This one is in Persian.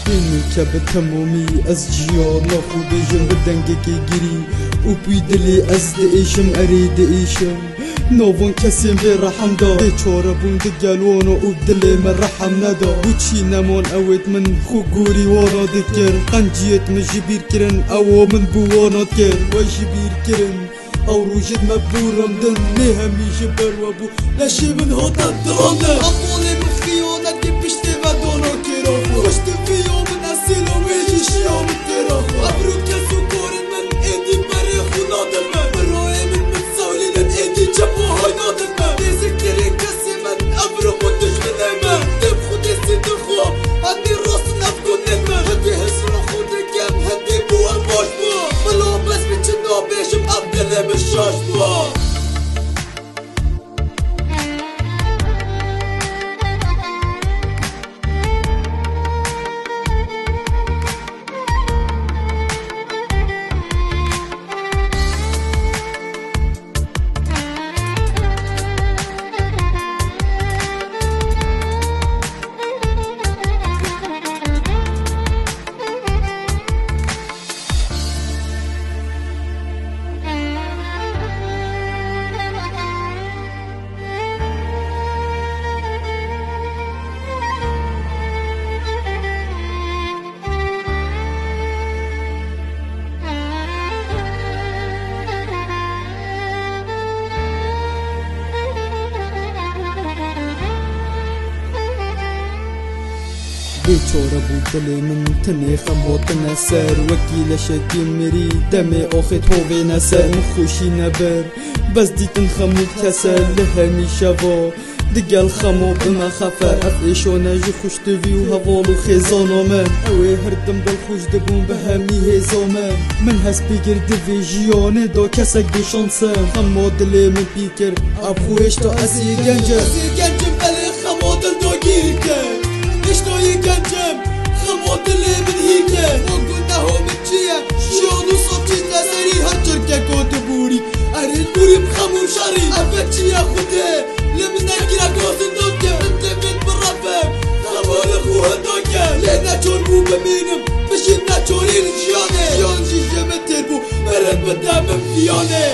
اینی که به تمامی از جیان خود جم بدنگه که گیری و بی دلی از دیشم اری دیشم نوون کسی به رحم دا بیچاره بون دگلوانو و دلی من رحم ندا بوچی نمون اوید من خو گوری وانا دکر قنجیت من جبیر کرن او من بوانا کر و جبیر کرن او روجد مبورم دن نه همیشه بروابو لشی من هاتا درانه امولی من خیانت که پشتی و دانا کرا پشت فیو من اصیل و ویجی شیام ترا ابرو کسو کارن من ایدی بری خونا دمه برای من سالی دن ایدی چپو های نادمه دیزکتری کسی من ابرو من دشمنه من دم خودی سی دخوا هدی راست نفکو نمه هدی حسن خود گم هدی بوان باش با بلا بس بچه نابیشم عبدالله بشاش با بیچاره بود دلی من تنی خموت نسر وکیل شکی مری دمی آخت هوی نسر مخوشی نبر بس دیتن خمود کسر لهمیشه و دگل خمو بما خفر افعشو نجی خوش دوی و هوالو خیزانا من اوی هردم دل خوش دبون به همی هیزا من هست بگر دوی جیانه دا کسک بشانسم خمو دلی من بیکر ابخوش تا اسی گنجم بلی خمو دل دا گیر کر اشتوی گنجم خمو دلی من هیکه وگونه من چیه شیانو صبچی نظری هر چرکه کود بوری ارین بوریم خمو شاری افه چیه خوده لمن نگیره گازن داکه انت من برفم خمال خوه داکه لی نچور بو ببینم بشین نچورین جیانه جیان جیجه من تر بو برد بدم فیانه